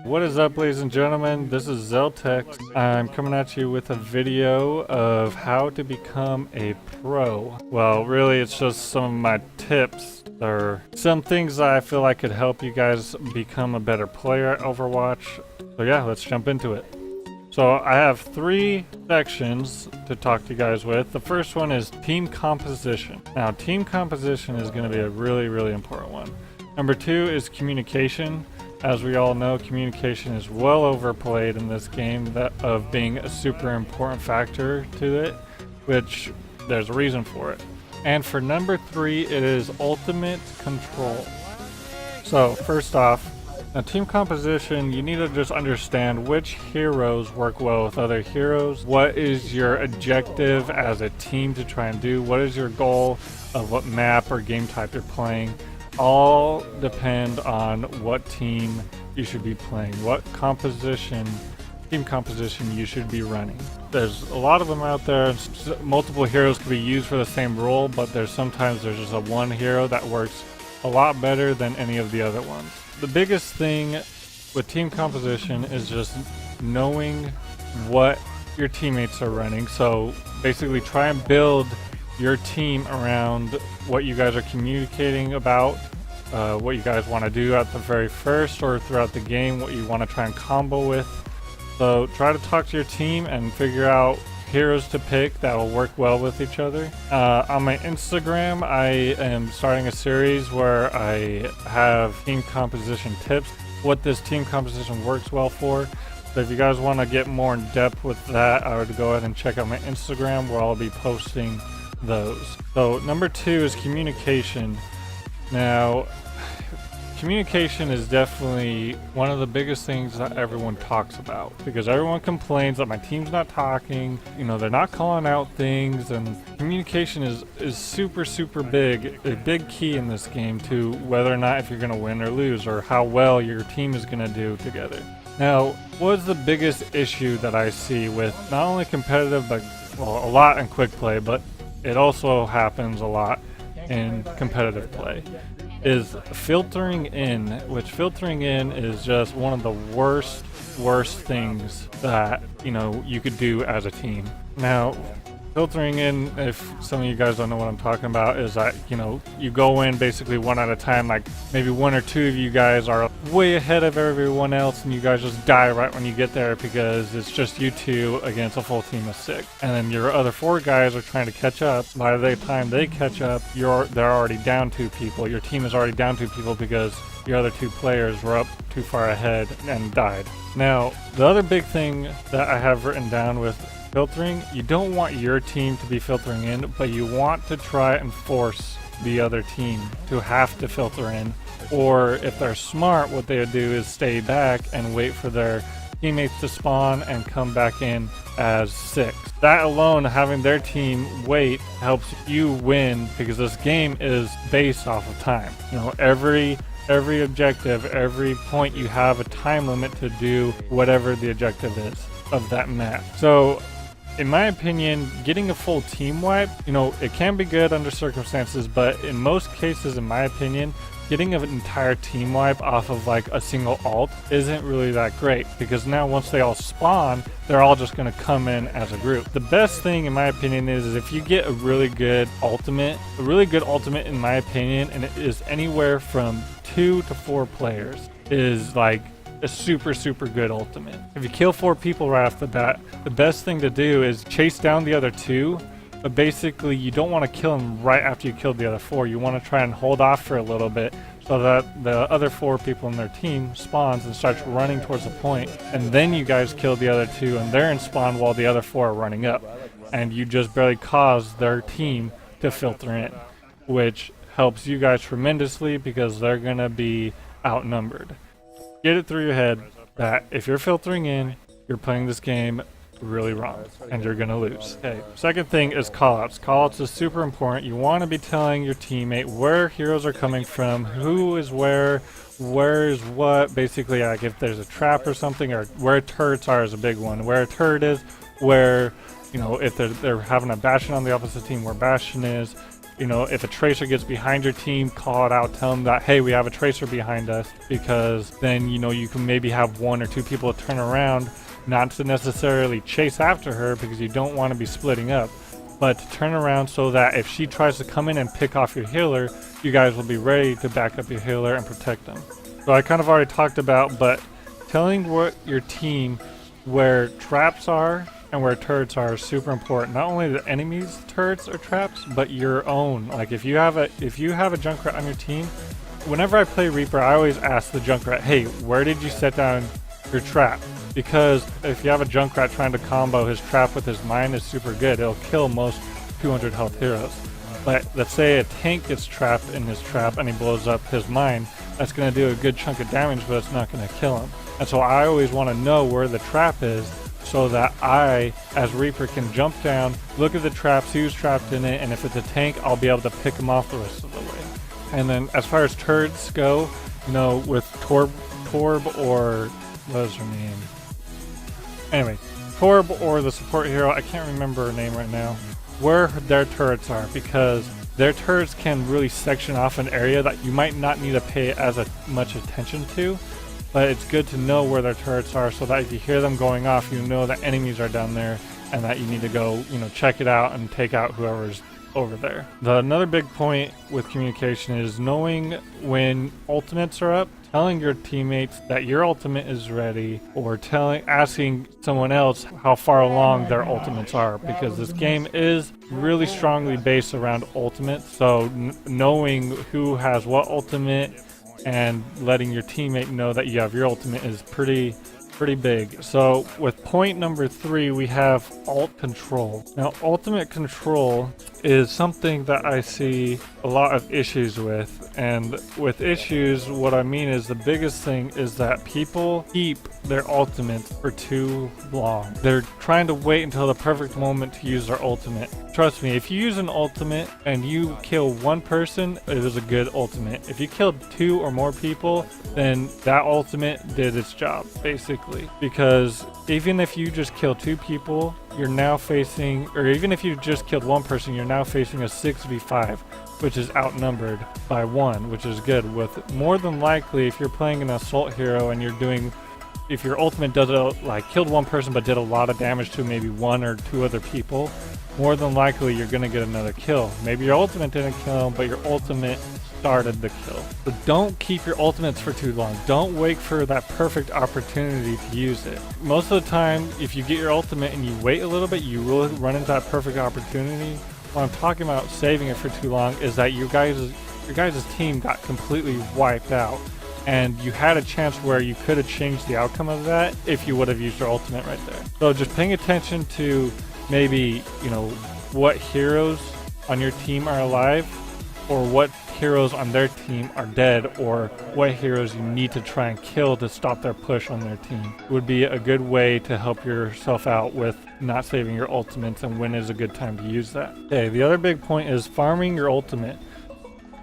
What is up, ladies and gentlemen? This is Zeltexs. I'm coming at you with a video of how to become a pro. Well, really, it's just some of my tips or some things that I feel like could help you guys become a better player at Overwatch. So yeah, let's jump into it. So I have 3 sections to talk to you guys with. The first one is team composition. Now, team composition is going to be a really important one. Number 2 is communication. As we all know, communication is well overplayed in this game of being a super important factor to it, which there's a reason for it. And for number 3, it is ultimate control. So first off, now team composition, you need to just understand which heroes work well with other heroes. What is your objective as a team to try and do? What is your goal of what map or game type you're playing? All depend on what team you should be playing, what team composition you should be running. There's a lot of them out there. Multiple heroes can be used for the same role, but sometimes there's just one hero that works a lot better than any of the other ones. The biggest thing with team composition is just knowing what your teammates are running. So basically try and build your team around what you guys are communicating about, what you guys want to do at the very first or throughout the game, what you want to try and combo with. So try to talk to your team and figure out heroes to pick that will work well with each other. On my Instagram, I am starting a series where I have team composition tips, what this team composition works well for. So if you guys want to get more in depth with that, I would go ahead and check out my Instagram where I'll be posting those. So number 2 is communication. Now, communication is definitely one of the biggest things that everyone talks about, because everyone complains that my team's not talking, they're not calling out things, and communication is super big, a big key in this game to whether or not if you're going to win or lose, or how well your team is going to do together. Now, what's the biggest issue that I see with not only competitive, but a lot in quick play, but it also happens a lot in competitive play, is filtering in, which filtering in is just one of the worst things that you could do as a team. Now, filtering in, if some of you guys don't know what I'm talking about, is that you go in basically one at a time. Like maybe 1 or 2 of you guys are way ahead of everyone else, and you guys just die right when you get there because it's just you 2 against a full team of 6. And then your other 4 guys are trying to catch up. By the time they catch up, they're already down 2 people. Your team is already down 2 people because your other 2 players were up too far ahead and died. Now, the other big thing that I have written down with filtering, you don't want your team to be filtering in, but you want to try and force the other team to have to filter in. Or if they're smart, what they would do is stay back and wait for their teammates to spawn and come back in as 6. That alone, having their team wait, helps you win, because this game is based off of time. Every objective, every point, you have a time limit to do whatever the objective is of that map. So in my opinion, getting a full team wipe, it can be good under circumstances, but in most cases, in my opinion, getting an entire team wipe off of like a single ult isn't really that great, because now once they all spawn, they're all just going to come in as a group. The best thing in my opinion is if you get a really good ultimate in my opinion, and it is anywhere from 2 to 4 players, is like a super good ultimate. If you kill 4 people right off the bat, the best thing to do is chase down the other 2, but basically you don't want to kill them right after you killed the other 4. You want to try and hold off for a little bit so that the other 4 people in their team spawns and starts running towards the point, and then you guys kill the other 2 and they're in spawn while the other 4 are running up, and you just barely cause their team to filter in, which helps you guys tremendously because they're going to be outnumbered. Get it through your head that if you're filtering in, you're playing this game really wrong and you're gonna lose. Okay, second thing is callouts. Callouts is super important. You want to be telling your teammate where heroes are coming from, who is where is what. Basically, like if there's a trap or something, or where turrets are is a big one. Where a turret is, where if they're having a Bastion on the opposite team, where Bastion is. you know, if a tracer gets behind your team, call it out, tell them that, hey, we have a tracer behind us, because then, you know, you can maybe have 1 or 2 people turn around, not to necessarily chase after her because you don't want to be splitting up, but to turn around so that if she tries to come in and pick off your healer, you guys will be ready to back up your healer and protect them. So I kind of already talked about, but telling what your team where traps are and where turrets are is super important. Not only the enemies' turrets or traps, but your own. Like if you have a Junkrat on your team, whenever I play Reaper, I always ask the Junkrat, hey, where did you set down your trap? Because if you have a Junkrat trying to combo his trap with his mine, is super good. It'll kill most 200 health heroes. But let's say a tank gets trapped in his trap and he blows up his mine, that's going to do a good chunk of damage, but it's not going to kill him. And so I always want to know where the trap is, so that I, as Reaper, can jump down, look at the trap, see who's trapped in it, and if it's a tank, I'll be able to pick him off the rest of the way. And then as far as turrets go, you know, with Torb or, what is her name? Anyway, Torb or the support hero, I can't remember her name right now, where their turrets are, because their turrets can really section off an area that you might not need to pay as much attention to. But it's good to know where their turrets are, so that if you hear them going off, you know that enemies are down there and that you need to go, you know, check it out and take out whoever's over there. Another big point with communication is knowing when ultimates are up, telling your teammates that your ultimate is ready, or asking someone else how far along their ultimates are, because this game is really strongly based around ultimates. So knowing who has what ultimate and letting your teammate know that you have your ultimate is pretty big. So with point number 3, we have ult control. Now ultimate control is something that I see a lot of issues with, and with issues, what I mean is the biggest thing is that people keep their ultimates for too long. They're trying to wait until the perfect moment to use their ultimate. Trust me, if you use an ultimate and you kill 1 person, it is a good ultimate. If you killed 2 or more people, then that ultimate did its job, basically. Because even if you just kill 2 people, you're now facing, or even if you just killed 1 person, you're now facing a 6v5, which is outnumbered by 1, which is good. With more than likely, if you're playing an assault hero and you're doing, if your ultimate does like killed 1 person but did a lot of damage to maybe 1 or 2 other people, more than likely you're going to get another kill. Maybe your ultimate didn't kill him, but your ultimate started the kill. So don't keep your ultimates for too long. Don't wait for that perfect opportunity to use it. Most of the time, if you get your ultimate and you wait a little bit, you will run into that perfect opportunity. What I'm talking about saving it for too long is that your guys' team got completely wiped out, and you had a chance where you could have changed the outcome of that if you would have used your ultimate right there. So just paying attention to maybe, you know, what heroes on your team are alive, or what heroes on their team are dead, or what heroes you need to try and kill to stop their push on their team. It would be a good way to help yourself out with not saving your ultimates, and when is a good time to use that. Okay, the other big point is farming your ultimate.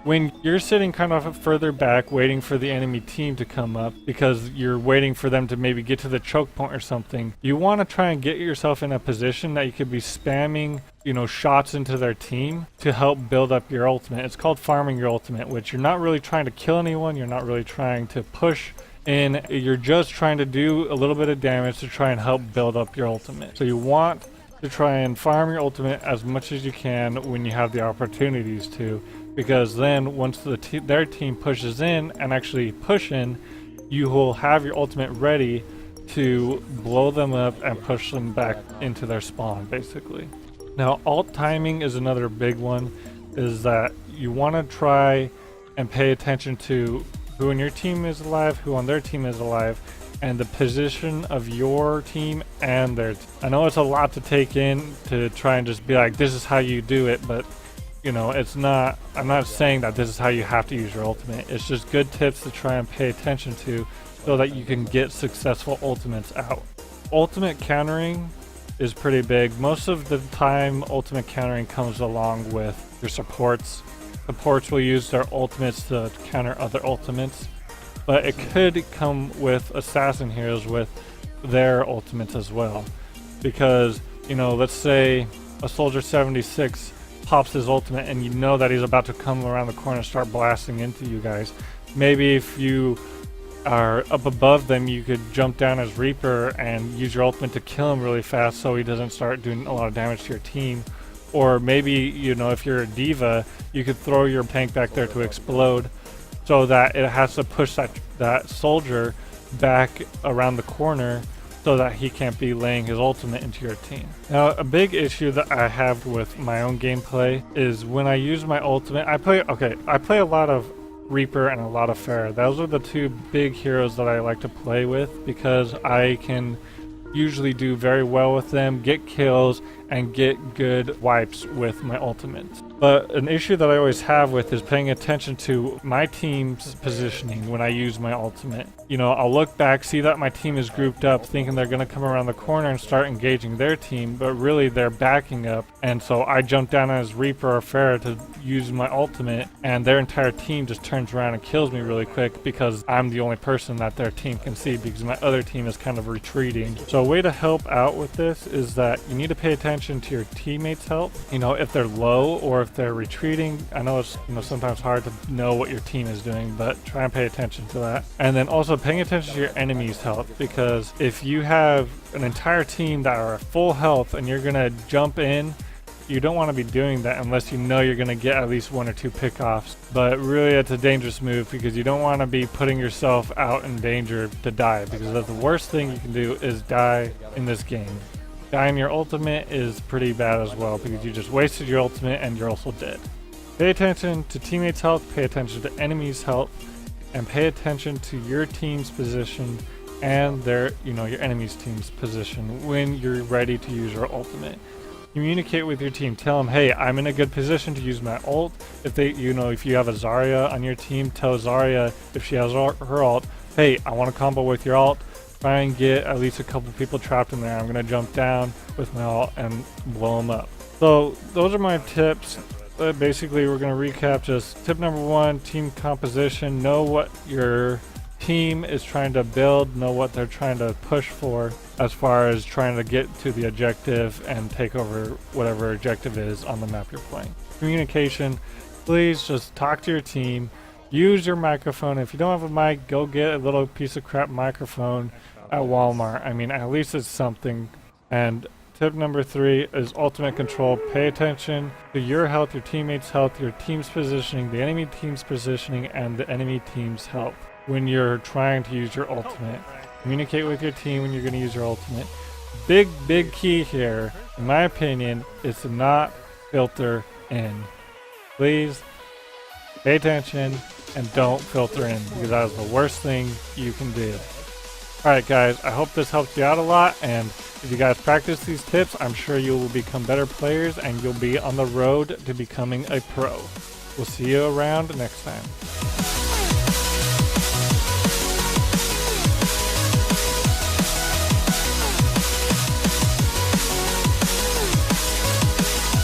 When you're sitting kind of further back waiting for the enemy team to come up because you're waiting for them to maybe get to the choke point or something, you want to try and get yourself in a position that you could be spamming, you know, shots into their team to help build up your ultimate. It's called farming your ultimate, which you're not really trying to kill anyone, you're not really trying to push in, you're just trying to do a little bit of damage to try and help build up your ultimate. So you want to try and farm your ultimate as much as you can when you have the opportunities to, because then once their team pushes in and actually push in, you will have your ultimate ready to blow them up and push them back into their spawn, basically. Now, ult timing is another big one, is that you want to try and pay attention to who on your team is alive, who on their team is alive, and the position of your team and their team. I know it's a lot to take in to try and just be like, this is how you do it, but you know, it's not, I'm not saying that this is how you have to use your ultimate. It's just good tips to try and pay attention to so that you can get successful ultimates out. Ultimate countering is pretty big. Most of the time, ultimate countering comes along with your supports. Supports will use their ultimates to counter other ultimates, but it could come with assassin heroes with their ultimates as well. Because, you know, let's say a soldier 76 pops his ultimate and you know that he's about to come around the corner and start blasting into you guys. Maybe if you are up above them, you could jump down as Reaper and use your ultimate to kill him really fast so he doesn't start doing a lot of damage to your team. Or maybe, you know, if you're a diva, you could throw your tank back there to explode so that it has to push that soldier back around the corner so that he can't be laying his ultimate into your team. Now, a big issue that I have with my own gameplay is when I use my ultimate, I play a lot of Reaper and a lot of Pharah. Those are the two big heroes that I like to play with because I can usually do very well with them, get kills, and get good wipes with my ultimates. But an issue that I always have with is paying attention to my team's positioning when I use my ultimate. You know, I'll look back, see that my team is grouped up, thinking they're going to come around the corner and start engaging their team, but really they're backing up. And so I jump down as Reaper or Pharah to use my ultimate, and their entire team just turns around and kills me really quick because I'm the only person that their team can see because my other team is kind of retreating. So a way to help out with this is that you need to pay attention to your teammates' health. You know, if they're low or if they're retreating. I know it's, you know, sometimes hard to know what your team is doing, but try and pay attention to that. And then also paying attention to your enemy's health, because if you have an entire team that are at full health and you're gonna jump in, you don't want to be doing that unless you know you're going to get at least 1 or 2 pickoffs. But really it's a dangerous move because you don't want to be putting yourself out in danger to die, because the worst thing you can do is die in this game. Dying your ultimate is pretty bad as well because you just wasted your ultimate and you're also dead. Pay attention to teammates' health, pay attention to enemies' health, and pay attention to your team's position and their, you know, your enemy's team's position when you're ready to use your ultimate. Communicate with your team. Tell them, hey, I'm in a good position to use my ult. If they, you know, if you have a Zarya on your team, tell Zarya if she has her ult, hey, I want to combo with your ult. Try and get at least a couple people trapped in there. I'm gonna jump down with my ult and blow them up. So those are my tips. Basically, we're gonna recap. Just tip number 1: team composition. Know what your team is trying to build. Know what they're trying to push for as far as trying to get to the objective and take over whatever objective is on the map you're playing. Communication. Please just talk to your team. Use your microphone. If you don't have a mic, go get a little piece of crap microphone at Walmart. I mean, at least it's something. And tip number 3 is ultimate control. Pay attention to your health, your teammates' health, your team's positioning, the enemy team's positioning, and the enemy team's health when you're trying to use your ultimate. Communicate with your team when you're going to use your ultimate. Big key here, in my opinion, is to not filter in. Please pay attention and don't filter in, because that is the worst thing you can do. Alright guys, I hope this helps you out a lot, and if you guys practice these tips, I'm sure you will become better players and you'll be on the road to becoming a pro. We'll see you around next time.